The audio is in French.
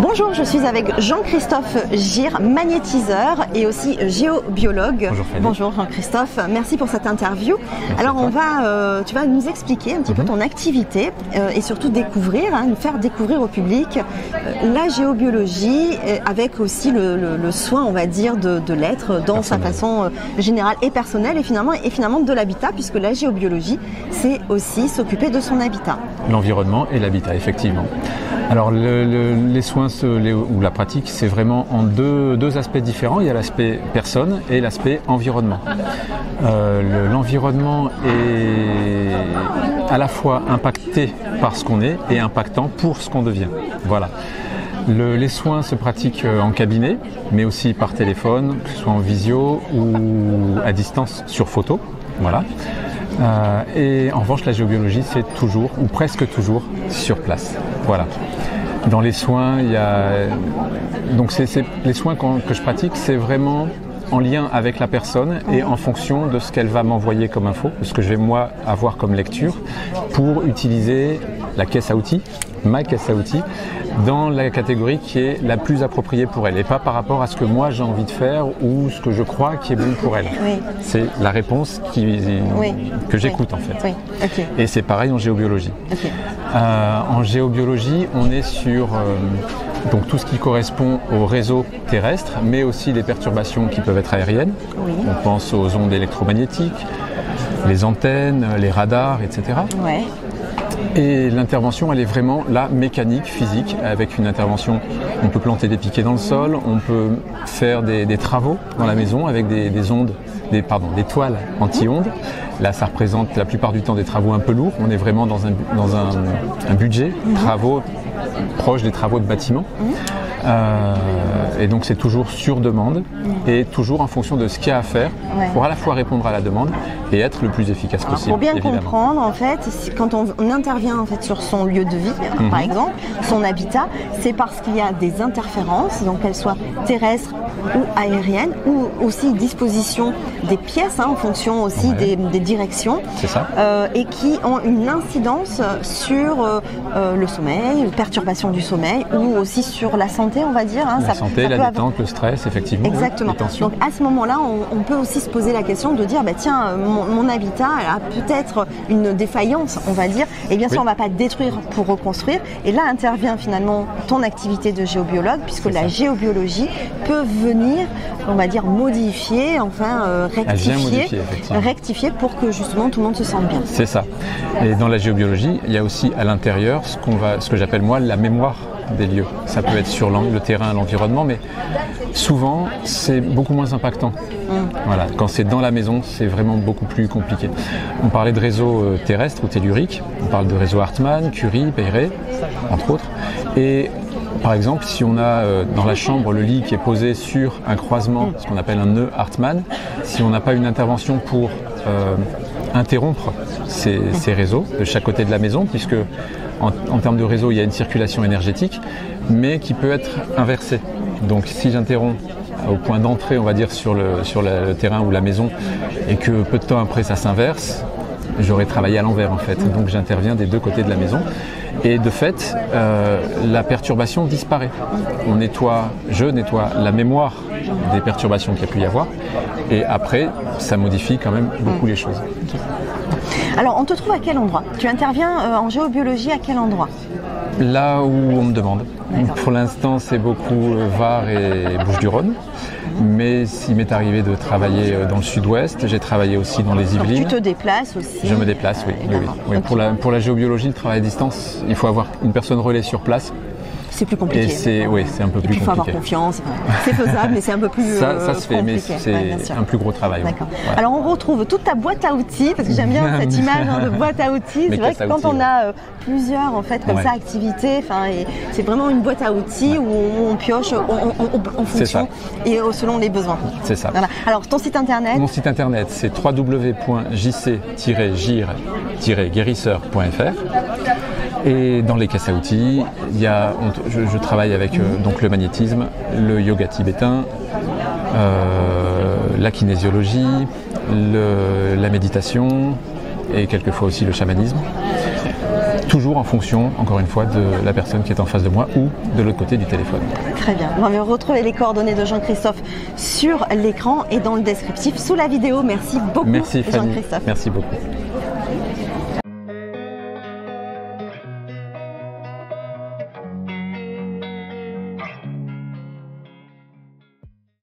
Bonjour, je suis avec Jean-Christophe Gir, magnétiseur et aussi géobiologue. Bonjour Fanny. Bonjour Jean-Christophe, merci pour cette interview. Merci. Alors tu vas nous expliquer un petit peu ton activité et surtout nous faire découvrir au public la géobiologie avec aussi le soin, on va dire, de l'être dans sa façon générale et personnelle et finalement de l'habitat, puisque la géobiologie, c'est aussi s'occuper de son habitat. L'environnement et l'habitat, effectivement. Alors les soins ou la pratique, c'est vraiment en deux aspects différents. Il y a l'aspect personne et l'aspect environnement. L'environnement est à la fois impacté par ce qu'on est et impactant pour ce qu'on devient. Voilà. Les soins se pratiquent en cabinet, mais aussi par téléphone, que ce soit en visio ou à distance sur photo. Voilà. Et en revanche, la géobiologie, c'est toujours, ou presque toujours, sur place. Voilà. Dans les soins, il y a... Donc les soins que je pratique, c'est vraiment en lien avec la personne et en fonction de ce qu'elle va m'envoyer comme info, de ce que je vais moi avoir comme lecture, pour utiliser la caisse à outils, ma caisse à outils, dans la catégorie qui est la plus appropriée pour elle et pas par rapport à ce que moi j'ai envie de faire ou ce que je crois qui est bon pour elle. Oui. C'est la réponse que j'écoute en fait. Oui. Okay. Et c'est pareil en géobiologie. Okay. En géobiologie, on est sur donc tout ce qui correspond au réseau terrestre, mais aussi les perturbations qui peuvent être aériennes. Oui. On pense aux ondes électromagnétiques, les antennes, les radars, etc. Ouais. Et l'intervention, elle est vraiment là, mécanique, physique, avec une intervention, on peut planter des piquets dans le sol, on peut faire des travaux dans la maison avec des toiles anti-ondes. Là, ça représente la plupart du temps des travaux un peu lourds. On est vraiment dans un budget, travaux proche des travaux de bâtiment. Et donc c'est toujours sur demande et toujours en fonction de ce qu'il y a à faire pour à la fois répondre à la demande et être le plus efficace possible. Pour bien comprendre, en fait, quand on intervient en fait sur son lieu de vie, par exemple, son habitat, c'est parce qu'il y a des interférences, donc qu'elles soient terrestres ou aériennes, ou aussi disposition des pièces, en fonction aussi des directions, et qui ont une incidence sur le sommeil, perturbation du sommeil, ou aussi sur la santé, on va dire. La santé, la détente, le stress, effectivement. Exactement. Donc à ce moment-là, on peut aussi se poser la question de dire, tiens, mon habitat a peut-être une défaillance, on va dire, et bien sûr on ne va pas détruire pour reconstruire, et là intervient finalement ton activité de géobiologue, puisque la géobiologie peut venir, on va dire, modifier, rectifier pour que justement tout le monde se sente bien. C'est ça. Et dans la géobiologie, il y a aussi à l'intérieur ce que j'appelle moi la mémoire des lieux. Ça peut être sur le terrain, l'environnement, mais souvent c'est beaucoup moins impactant. Voilà. Quand c'est dans la maison, c'est vraiment beaucoup plus compliqué. On parlait de réseaux terrestres ou telluriques, on parle de réseaux Hartmann, Curie, Peyré, entre autres. Et par exemple, si on a dans la chambre le lit qui est posé sur un croisement, ce qu'on appelle un nœud Hartmann, si on n'a pas une intervention pour interrompre ces réseaux de chaque côté de la maison, puisque en termes de réseau, il y a une circulation énergétique, mais qui peut être inversée. Donc si j'interromps au point d'entrée, on va dire, sur le terrain ou la maison, et que peu de temps après ça s'inverse, j'aurais travaillé à l'envers en fait. Donc j'interviens des deux côtés de la maison. Et de fait, la perturbation disparaît. Je nettoie la mémoire des perturbations qu'il y a pu y avoir. Et après, ça modifie quand même beaucoup les choses. Alors, on te trouve à quel endroit? Tu interviens en géobiologie à quel endroit? Là où on me demande. Pour l'instant, c'est beaucoup Var et Bouches-du-Rhône. Mais il m'est arrivé de travailler dans le sud-ouest, j'ai travaillé aussi dans les Yvelines. Donc tu te déplaces aussi? Je me déplace, oui. Okay. Pour la géobiologie, le travail à distance, il faut avoir une personne relais sur place. C'est plus compliqué. Et c'est un peu plus compliqué. Il faut avoir confiance. C'est faisable, mais c'est un peu plus ça se fait, mais c'est un plus gros travail. D'accord. Ouais. Alors on retrouve toute ta boîte à outils, parce que j'aime bien cette image de boîte à outils. C'est vrai que quand on a plusieurs ça activités, c'est vraiment une boîte à outils où on pioche en fonction et selon les besoins. C'est ça. Voilà. Alors ton site internet? Mon site internet, c'est www.jc-guérisseur.fr. Et dans les caisses à outils, je travaille avec donc le magnétisme, le yoga tibétain, la kinésiologie, la méditation et quelquefois aussi le chamanisme. toujours en fonction, encore une fois, de la personne qui est en face de moi ou de l'autre côté du téléphone. Très bien. On va retrouver les coordonnées de Jean-Christophe sur l'écran et dans le descriptif sous la vidéo. Merci beaucoup, Merci Fanny. Jean-Christophe. Merci beaucoup.